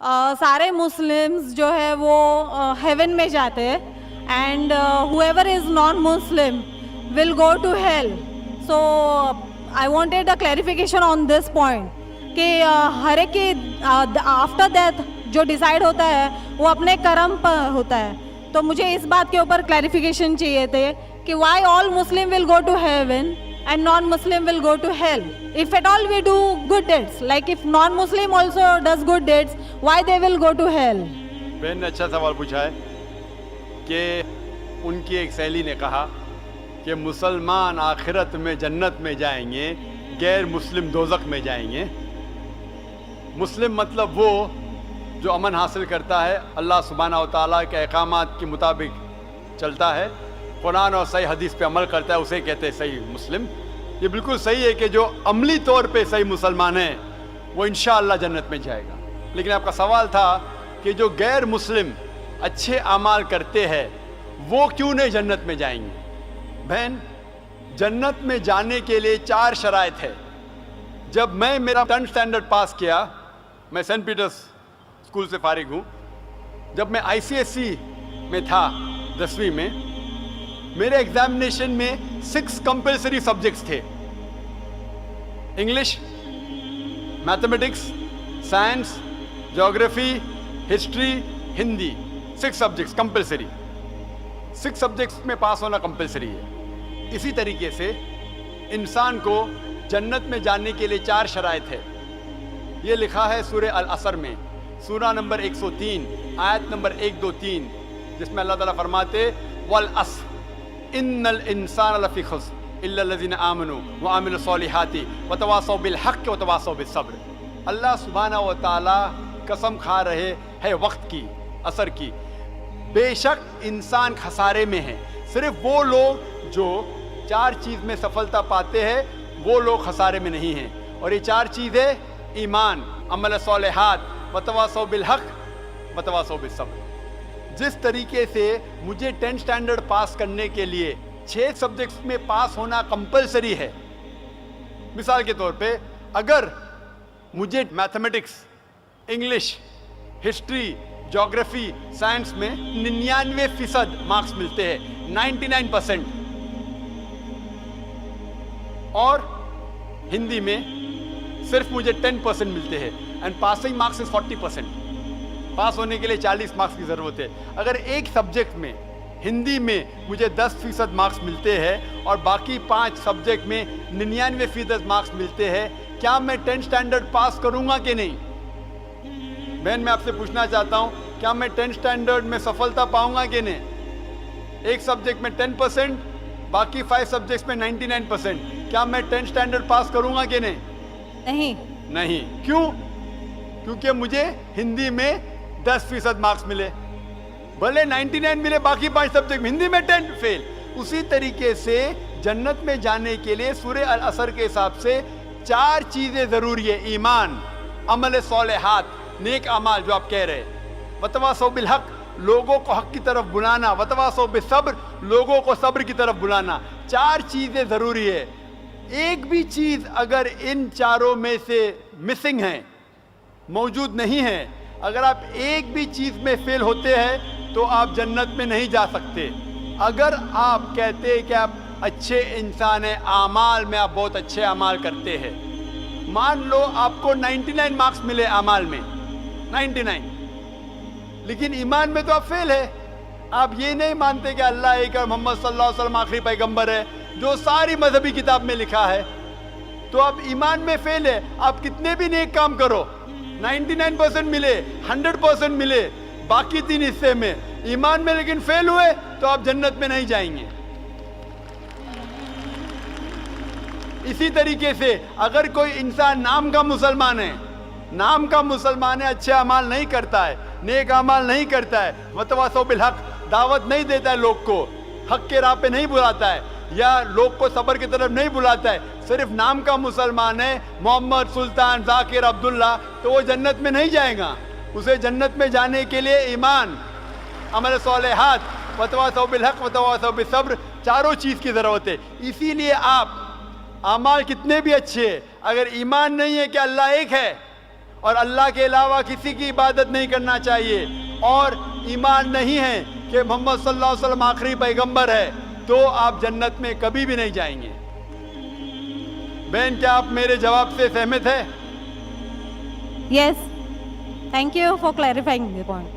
سارے مسلمز جو ہے وہ ہیون میں جاتے ہیں and whoever is non-Muslim will go to hell. So I wanted a clarification on this point کہ ہر ایک کی آفٹر ڈیتھ جو ڈیسائیڈ ہوتا ہے وہ اپنے کرم پر ہوتا ہے. تو مجھے اس بات کے اوپر کلیریفیکیشن چاہیے تھے کہ why all Muslim will go to heaven and non-Muslim will go to hell. If at all we do good deeds, like if non-Muslim also does good deeds, why they will go to hell? بہن نے اچھا سوال پوچھا ہے کہ ان کی ایک سہیلی نے کہا کہ مسلمان آخرت میں جنت میں جائیں گے، غیر مسلم دوزخ میں جائیں گے. مسلم مطلب وہ جو امن حاصل کرتا ہے، اللہ سبحانہ و تعالیٰ کے احکامات کے مطابق چلتا ہے، قرآن اور صحیح حدیث پہ عمل کرتا ہے، اسے کہتے ہیں صحیح مسلم. یہ بالکل صحیح ہے کہ جو عملی طور پہ صحیح مسلمان ہے وہ انشاءاللہ جنت میں جائے گا. لیکن آپ کا سوال تھا کہ جو غیر مسلم اچھے اعمال کرتے ہیں وہ کیوں نہیں جنت میں جائیں گے؟ بہن، جنت میں جانے کے لیے 4 شرائط ہے. جب میں میرا 10th اسٹینڈرڈ پاس کیا، میں سینٹ پیٹرس اسکول سے فارغ ہوں. جب میں ICSE میں تھا 10ویں میں، میرے ایگزامینیشن میں 6 کمپلسری سبجیکٹس تھے: انگلش، میتھمیٹکس، سائنس، جغرافی، history, Hindi. 6 subjects compulsory. 6 subjects میں پاس ہونا کمپلسری ہے. اسی طریقے سے انسان کو جنت میں جانے کے لیے 4 شرائط ہے. یہ لکھا ہے سورہ العصر میں، سورہ نمبر 103 آیت نمبر 1 2 3، جس میں اللہ تعالیٰ فرماتے والعصر ان الانسان لفی خسر الا الذین آمنوا وعملوا الصالحات وتواصوا بالحق وتواصوا بالصبر. اللہ سبحانہ و تعالیٰ قسم کھا رہے ہے وقت کی، عصر کی. بے شک انسان خسارے میں ہے. صرف وہ لوگ جو 4 چیز میں سفلتا پاتے ہیں وہ لوگ خسارے میں نہیں ہیں. اور یہ 4 چیزیں ایمان، عمل صالحات، وتواصوا بالحق، وتواصوا بالصبر. جس طریقے سے مجھے 10th اسٹینڈرڈ پاس کرنے کے لیے 6 سبجیکٹس میں پاس ہونا کمپلسری ہے. مثال کے طور پہ اگر مجھے میتھمیٹکس، انگلش، ہسٹری، جغرافی، سائنس میں 99% مارکس ملتے ہیں، 99%، اور ہندی میں صرف مجھے 10% ملتے ہیں، اینڈ پاسنگ مارکس از 40%. پاس ہونے کے لیے 40 مارکس کی ضرورت ہے. اگر ایک سبجیکٹ میں، ہندی میں مجھے 10% مارکس ملتے ہیں اور باقی 5 سبجیکٹ میں 99% مارکس ملتے ہیں، کیا میں 10th اسٹینڈرڈ پاس کروں گا کہ نہیں؟ بہن، میں آپ سے پوچھنا چاہتا ہوں، کیا میں 10th اسٹینڈرڈ میں سفلتا پاؤں گا کہ نہیں؟ ایک سبجیکٹ میں 10%، باقی 5 سبجیکٹس میں 99%. کیا میں 10th اسٹینڈرڈ پاس کروں گا کہ نہیں؟ نہیں. کیوں؟ کیونکہ مجھے ہندی میں 10% مارکس ملے، بھلے 99 ملے، باقی 5 سبجیکٹ ہندی میں 10 فیل. اسی طریقے سے جنت میں جانے کے لیے سورہ العصر کے حساب سے 4 چیزیں ضروری ہے: ایمان، عمل صالحات، نیک اعمال جو آپ کہہ رہے، وتواصوا بالحق، لوگوں کو حق کی طرف بلانا، وتواصوا بالصبر، لوگوں کو صبر کی طرف بلانا. 4 چیزیں ضروری ہے. ایک بھی چیز اگر ان 4 میں سے مسنگ ہے، موجود نہیں ہے، اگر آپ ایک بھی چیز میں فیل ہوتے ہیں تو آپ جنت میں نہیں جا سکتے. اگر آپ کہتے ہیں کہ آپ اچھے انسان ہیں، اعمال میں آپ بہت اچھے اعمال کرتے ہیں، مان لو آپ کو 99 مارکس ملے اعمال میں، 99، لیکن ایمان میں تو آپ فیل ہے. آپ یہ نہیں مانتے کہ اللہ ایک اور محمد صلی اللہ علیہ وسلم آخری پیغمبر ہے، جو ساری مذہبی کتاب میں لکھا ہے، تو آپ ایمان میں فیل ہے. آپ کتنے بھی نیک کام کرو، 99% ملے، 100% ملے، باقی 3 حصے میں ایمان میں لیکن فیل ہوئے، تو آپ جنت میں نہیں جائیں گے. اسی طریقے سے اگر کوئی انسان نام کا مسلمان ہے، اچھے اعمال نہیں کرتا ہے، نیک اعمال نہیں کرتا ہے، وتواصوا بالحق، دعوت نہیں دیتا ہے، لوگ کو حق کے راہ پہ نہیں بلاتا ہے، یا لوگ کو صبر کی طرف نہیں بلاتا ہے، صرف نام کا مسلمان ہے، محمد، سلطان، ذاکر، عبداللہ، تو وہ جنت میں نہیں جائے گا. اسے جنت میں جانے کے لیے ایمان، عمل صالحات، وتواصوا بالحق، وتواصوا بالصبر، 4 چیز کی ضرورت ہے. اسی لیے آپ اعمال کتنے بھی اچھے، اگر ایمان نہیں ہے کہ اللہ ایک ہے اور اللہ کے علاوہ کسی کی عبادت نہیں کرنا چاہیے اور ایمان نہیں ہے کہ محمد صلی اللہ علیہ وسلم آخری پیغمبر ہے تو آپ جنت میں کبھی بھی نہیں جائیں گے. بہن کیا آپ میرے جواب سے سہمت ہے؟ Yes. Thank you for clarifying the point.